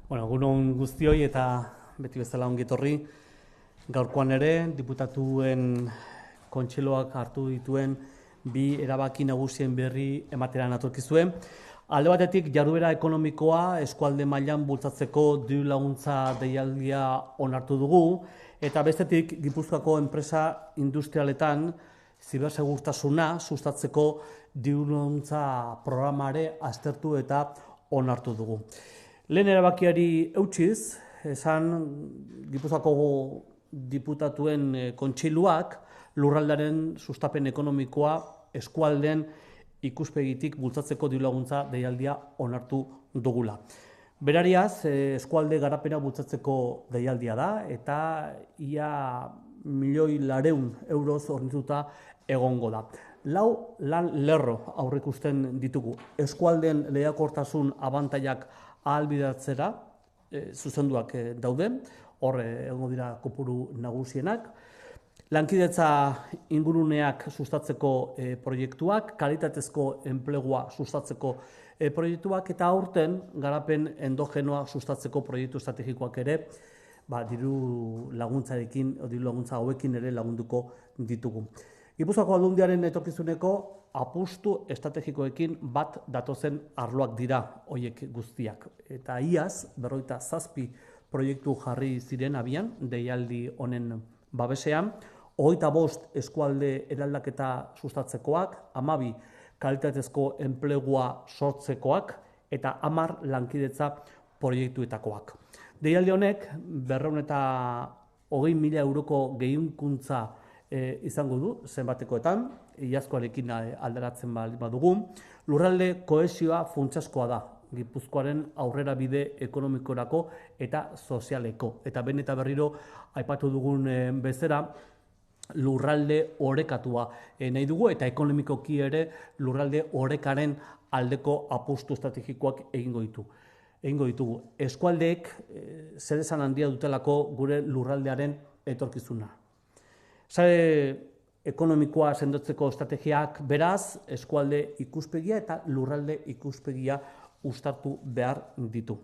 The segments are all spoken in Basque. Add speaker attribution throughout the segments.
Speaker 1: Egun guztioi eta beti bezala ongi etorri. Gaurkoan ere, diputatuen kontseiluak hartu dituen bi erabaki nagusien berri ematera natorkizue. Alde batetik, jarduera ekonomikoa eskualde mailan bultzatzeko diru laguntza deialdia onartu dugu, eta bestetik, Gipuzkoako enpresa industrialetan zibersegurtasuna sustatzeko diru laguntza programare aztertu eta onartu dugu. Lehen erabakiari eutsiz, esan Gipuzkoako diputatuen kontseiluak lurraldearen sustapen ekonomikoa eskualdeen ikuspegitik bultzatzeko diru laguntza deialdia onartu dugula. Berariaz, eskualde garapena bultzatzeko deialdia da, eta ia 1.400.000 euroz hornituta egongo da. Lau lan lerro aurreikusten ditugu. Eskualdeen lehiakortasun abantailak ahalbidetzera zuzenduak daude, hor egongo dira kopuru nagusienak. Lankidetza inguruneak sustatzeko proiektuak, kalitatezko enplegua sustatzeko proiektuak, eta aurten garapen endogenoa sustatzeko proiektu estrategikoak ere diru laguntzarekin, diru laguntza hauekin ere lagunduko ditugu. Gipuzkoako Aldundiaren etorkizuneko apustu estrategikoekin bat datozen arloak dira hoiek guztiak. Eta iaz, 57 proiektu jarri ziren abian, deialdi honen babesean, 25 eskualde eraldaketa sustatzekoak, 12 kalitatezko enplegua sortzekoak, eta 10 lankidetza proiektuetakoak. Deialdi honek 220.000 euroko gehiunkuntza izango du zenbatekoetan, iazkoarekin alderatzen badugu. Lurralde kohesioa funtsaskoa da Gipuzkoaren aurrera bide ekonomikorako eta sozialeko. Eta behin eta berriro aipatu dugun bezala, lurralde orekatua nahi dugu, eta ekonomikoki ere lurralde orekaren aldeko apustu estrategikoak egingo ditugu. Eskualdeek zeresan handia dutelako gure lurraldearen etorkizuna. Sare ekonomikoa sendotzeko estrategiak beraz, eskualde ikuspegia eta lurralde ikuspegia uztartu behar ditu.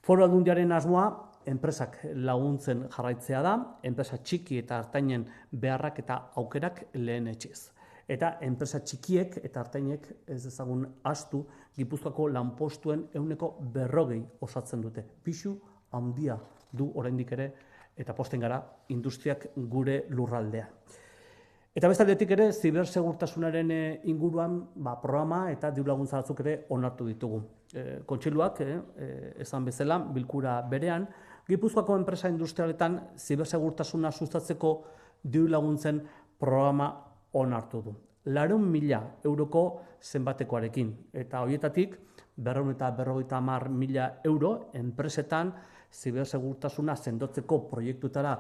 Speaker 1: Foru Aldundiaren asmoa enpresak laguntzen jarraitzea da, enpresa txiki eta hartainen beharrak eta aukerak lehenetsiz. Eta enpresa txikiek eta hartainek ez dezagun ahaztu Gipuzkoako lanpostuen 40% osatzen dute. Pisu handia du oraindik ere, eta posten gara industriak gure lurraldea. Eta bestaldetik ere, zibersegurtasunaren inguruan programa eta diru laguntza batzuk ere onartu ditugu. Kontseiluak, esan bezala, bilkura berean, Gipuzkoako enpresa industrialetan zibersegurtasuna sustatzeko diru laguntzen programa onartu du. 400.000 euroko zenbatekoarekin, eta horietatik 250.000 euro enpresetan zibersegurtasuna sendotzeko proiektutara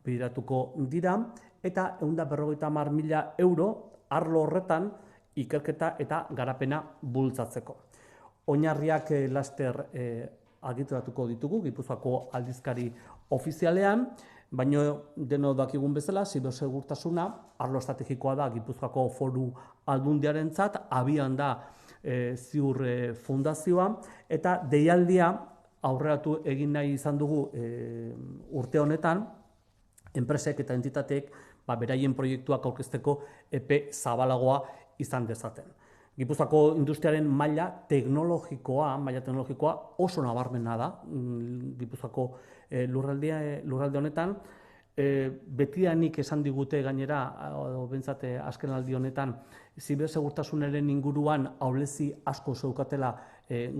Speaker 1: bideratuko dira, eta 150.000 euro arlo horretan ikerketa eta garapena bultzatzeko. Oinarriak laster argitaratuko ditugu Gipuzkoako aldizkari ofizialean, baina deno dakigun bezala, zibersegurtasuna arlo estrategikoa da Gipuzkoako Foru Aldundiarentzat, abian da ziur fundazioa, eta deialdia aurreratu egin nahi izan dugu urte honetan, enpresek eta entitateek beraien proiektuak aurkezteko epe zabalagoa izan dezaten. Gipuzkoako industriaren maila teknologikoa oso nabarmena da Gipuzkoako lurralde honetan. Betidanik esan digute gainera, behintzat azken aldi honetan, zibersegurtasunaren inguruan ahulezi asko zeukatela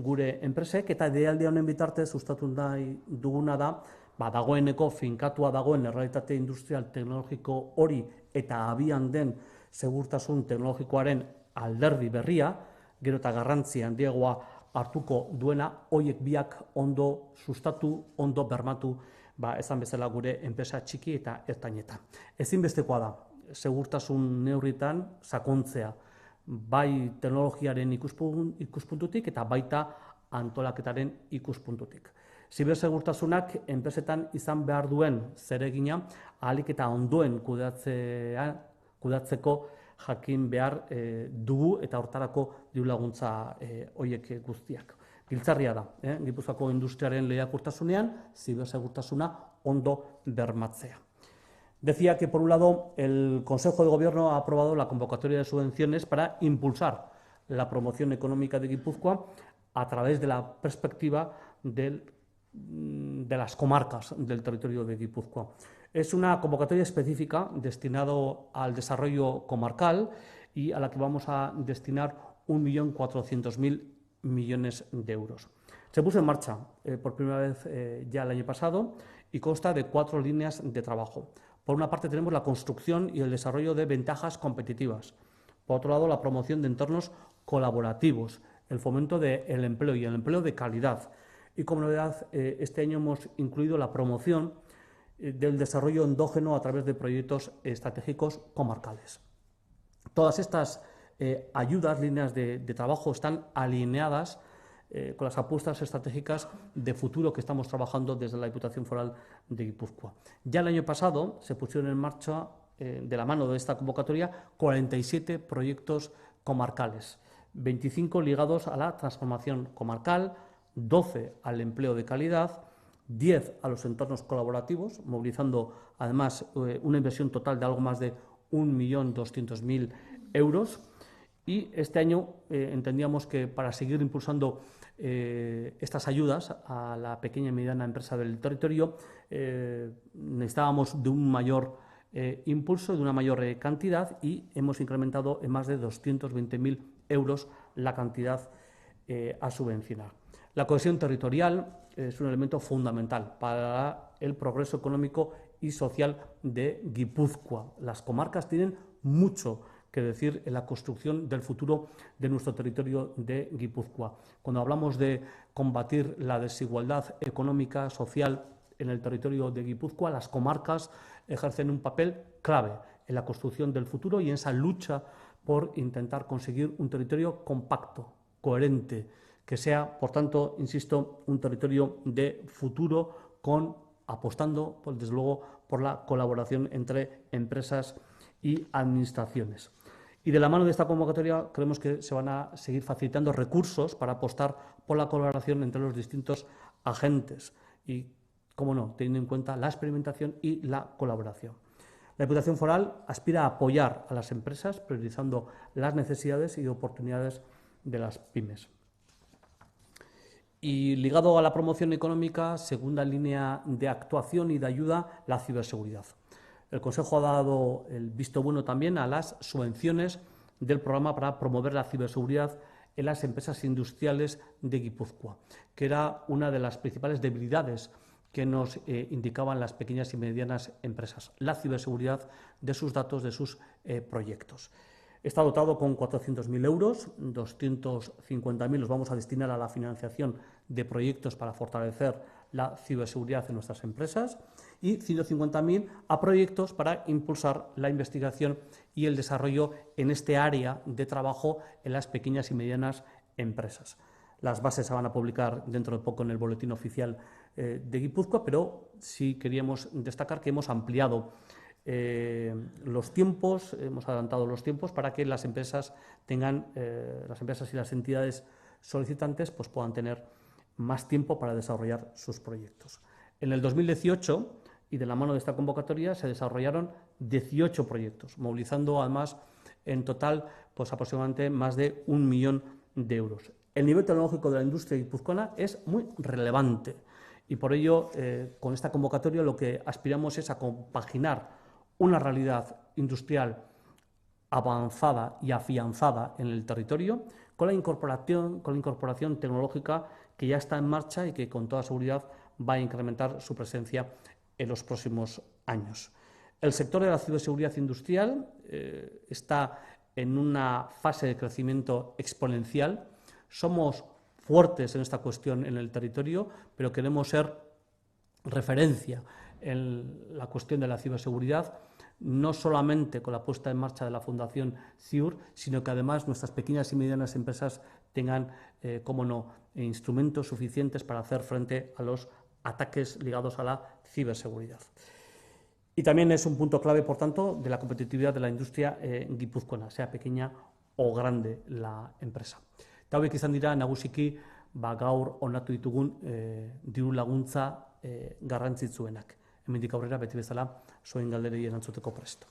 Speaker 1: gure enpresek, eta deialdi honen bitartez sustatu nahi duguna da, dagoeneko finkatua dagoen errealitate industrial teknologiko hori eta abian den segurtasun teknologikoaren alderdi berria, gero eta garrantzi handiagoa hartuko duena, horiek biak ondo sustatu, ondo bermatu, esan bezala gure enpresa txiki eta ertainetan. Ezinbestekoa da, segurtasun neurritan sakontzea, bai teknologiaren ikuspuntutik eta baita antolaketaren ikuspuntutik. Zibersegurtasunak enpresetan izan behar duen zeregina ahalik eta ondoen kudeatzeko jakin behar dugu, eta hortarako diru laguntza horiek guztiak. Giltzarria da, Gipuzkoako industriaren lehiakortasunean zibersegurtasuna ondo bermatzea. Decía que, por un lado, el Consejo de Gobierno ha aprobado la convocatoria de subvenciones para impulsar la promoción económica de Guipúzcoa a través de la perspectiva de las comarcas del territorio de Guipúzcoa. Es una convocatoria específica destinada al desarrollo comarcal y a la que vamos a destinar 1.400.000 millones de euros. Se puso en marcha por primera vez ya el año pasado y consta de 4 líneas de trabajo. Por una parte tenemos la construcción y el desarrollo de ventajas competitivas. Por otro lado, la promoción de entornos colaborativos, el fomento del empleo y el empleo de calidad. Y como novedad, este año hemos incluido la promoción del desarrollo endógeno a través de proyectos estratégicos comarcales. Todas estas ayudas, líneas de trabajo, están alineadas con las apuestas estratégicas de futuro que estamos trabajando desde la Diputación Foral de Guipúzcoa. Ya el año pasado se pusieron en marcha, de la mano de esta convocatoria, 47 proyectos comarcales, 25 ligados a la transformación comarcal, 12 al empleo de calidad, 10 a los entornos colaborativos, movilizando además una inversión total de algo más de 1.200.000 euros. Y este año entendíamos que para seguir impulsando estas ayudas a la pequeña y mediana empresa del territorio necesitábamos de un mayor impulso, de una mayor cantidad, y hemos incrementado en más de 220.000 euros la cantidad a subvencionar. La cohesión territorial es un elemento fundamental para el progreso económico y social de Guipúzcoa. Las comarcas tienen mucho que decir en la construcción del futuro de nuestro territorio de Guipúzcoa. Cuando hablamos de combatir la desigualdad económica, social en el territorio de Guipúzcoa, las comarcas ejercen un papel clave en la construcción del futuro y en esa lucha por intentar conseguir un territorio compacto, coherente, que sea, por tanto, insisto, un territorio de futuro apostando, pues, desde luego, por la colaboración entre empresas y administraciones. Y de la mano de esta convocatoria creemos que se van a seguir facilitando recursos para apostar por la colaboración entre los distintos agentes y, cómo no, teniendo en cuenta la experimentación y la colaboración. La Diputación Foral aspira a apoyar a las empresas priorizando las necesidades y oportunidades de las pymes. Y ligado a la promoción económica, segunda línea de actuación y de ayuda, la ciberseguridad. El Consejo ha dado el visto bueno también a las subvenciones del programa para promover la ciberseguridad en las empresas industriales de Guipúzcoa, que era una de las principales debilidades que nos indicaban las pequeñas y medianas empresas, la ciberseguridad de sus datos, de sus proyectos. Está dotado con 400.000 euros, 250.000 los vamos a destinar a la financiación de proyectos para fortalecer la ciberseguridad en nuestras empresas y 150.000 a proyectos para impulsar la investigación y el desarrollo en este área de trabajo en las pequeñas y medianas empresas. Las bases se van a publicar dentro de poco en el boletín oficial de Guipúzcoa, pero sí queríamos destacar que hemos ampliado los tiempos, hemos adelantado los tiempos para que las empresas tengan, las empresas y las entidades solicitantes pues puedan tener más tiempo para desarrollar sus proyectos. En el 2018, y de la mano de esta convocatoria, se desarrollaron 18 proyectos, movilizando además en total pues aproximadamente más de 1 millón de euros. El nivel tecnológico de la industria guipuzcoana es muy relevante y por ello con esta convocatoria lo que aspiramos es a compaginar una realidad industrial avanzada y afianzada en el territorio con la incorporación tecnológica que ya está en marcha y que con toda seguridad va a incrementar su presencia en los próximos años. El sector de la ciberseguridad industrial está en una fase de crecimiento exponencial. Somos fuertes en esta cuestión en el territorio, pero queremos ser referencia en la cuestión de la ciberseguridad, no solamente con la puesta en marcha de la Fundación CIUR, sino que además nuestras pequeñas y medianas empresas tengan, cómo no, instrumentos suficientes para hacer frente a los ataques ligados a la ciberseguridad. Y también es un punto clave, por tanto, de la competitividad de la industria guipuzcoana, sea pequeña o grande la empresa. Eta hauek izan dira nagusiki gaur onartu ditugun diru laguntza garrantzitsuenak. Hemendik aurrera beti bezala zuen galderei erantzuteko prest.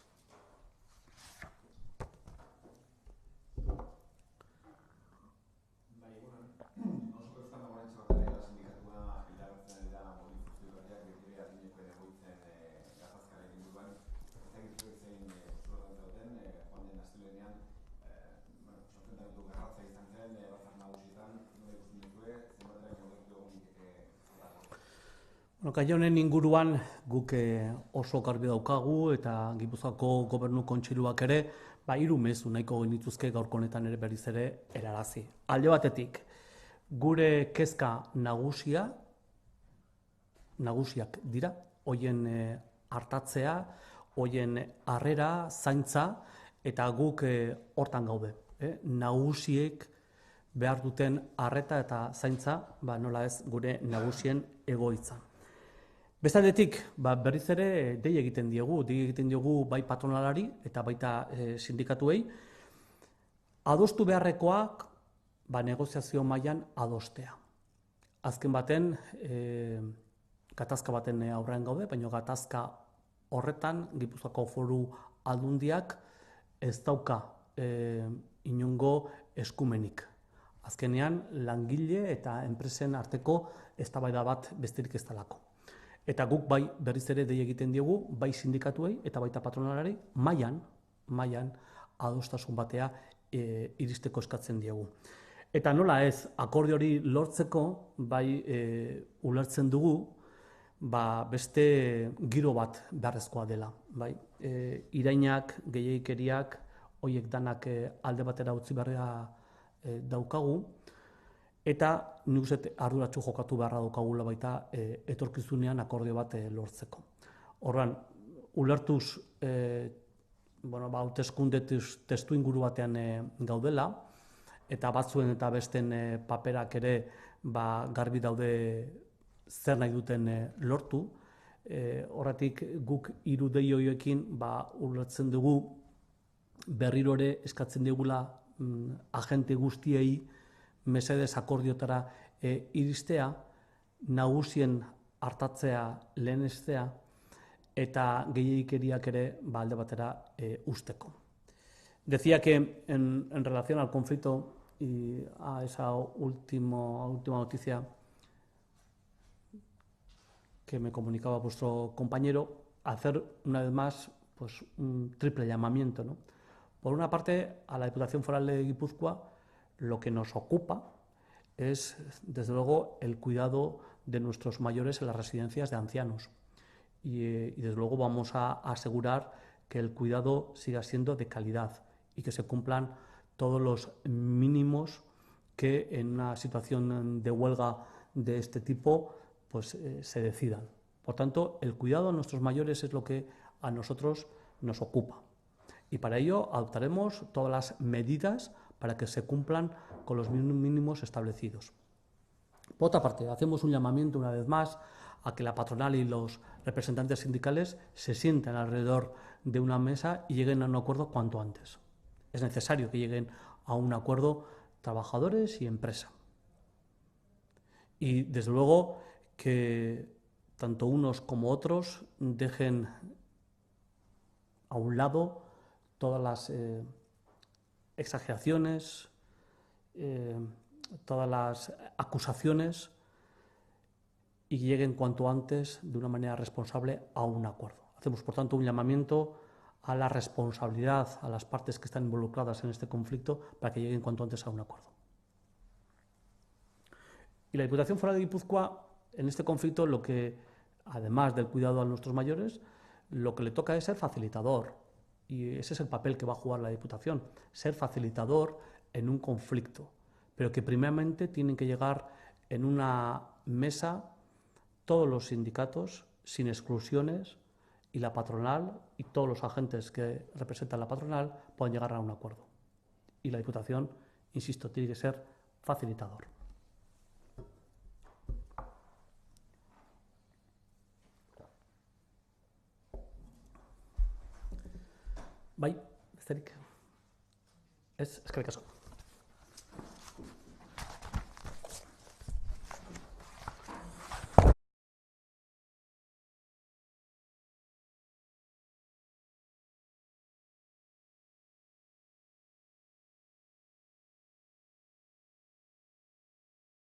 Speaker 1: Gai honen inguruan guk oso garbi daukagu eta Gipuzkoako Gobernu Kontseiluak ere 3 mezu nahiko genituzke gaurko honetan ere berriz ere helarazi. Alde batetik, gure kezka nagusiak dira, hoien artatzea, hoien harrera, zaintza, eta guk hortan gaude. Nagusiek behar duten arreta eta zaintza, nola ez gure nagusien egoitza. Bestaldetik, berriz ere dei egiten diogu bai patronalari eta baita sindikatuei, adostu beharrekoak negoziazio mailan adostea. Azken baten, gatazka baten aurrean gaude, baina gatazka horretan Gipuzkoako Foru Aldundiak ez dauka inongo eskumenik. Azkenean, langile eta enpresen arteko eztabaida bat besterik ez dalako. Eta guk bai berriz ere dei egiten diogu, bai sindikatuei eta baita patronalari, mailan adostasun batea iristeko eskatzen diegu. Eta nola ez, akordio hori lortzeko, bai ulertzen dugu, beste giro bat beharrezkoa dela. Irainak, gehiegikeriak, horiek danak alde batera utzi beharra daukagu, eta nik uste arduratsu jokatu beharra daukagula baita etorkizunean akordio bat lortzeko. Horren, ulertuz hauteskunde testu inguru batean gaudela, eta batzuen eta besten paperak ere garbi daude zer nahi duten lortu. Horretik guk 3 dei horiekin ulertzen dugu berriro ere eskatzen digula agente guztiei mesedez akordiotara iristea, nagusien hartatzea lehenestea eta gehiegikeriak ere alde batera usteko. Decía que en relación al conflicto y a esa última noticia que me comunicaba vuestro compañero, hacer una vez más un triple llamamiento, ¿no? Por una parte, a la Diputación Foral de Guipúzcoa, lo que nos ocupa es, desde luego, el cuidado de nuestros mayores en las residencias de ancianos. Y desde luego vamos a asegurar que el cuidado siga siendo de calidad y que se cumplan todos los mínimos que en una situación de huelga de este tipo se decidan. Por tanto, el cuidado a nuestros mayores es lo que a nosotros nos ocupa. Y para ello adoptaremos todas las medidas para que se cumplan con los mínimos establecidos. Por otra parte, hacemos un llamamiento una vez más a que la patronal y los representantes sindicales se sienten alrededor de una mesa y lleguen a un acuerdo cuanto antes. Es necesario que lleguen a un acuerdo trabajadores y empresa. Y desde luego que tanto unos como otros dejen a un lado todas las exageraciones, todas las acusaciones y lleguen cuanto antes de una manera responsable a un acuerdo. Hacemos, por tanto, un llamamiento a la responsabilidad a las partes que están involucradas en este conflicto para que lleguen cuanto antes a un acuerdo. Y la Diputación Foral de Guipúzcoa, en este conflicto, lo que, además del cuidado a nuestros mayores, lo que le toca es ser facilitador. Y ese es el papel que va a jugar la Diputación, ser facilitador en un conflicto, pero que primeramente tienen que llegar en una mesa todos los sindicatos, sin exclusiones, y la patronal y todos los agentes que representan la patronal puedan llegar a un acuerdo. Y la Diputación, insisto, tiene que ser facilitador. Bai, besterik. Ez, eskerrik asko.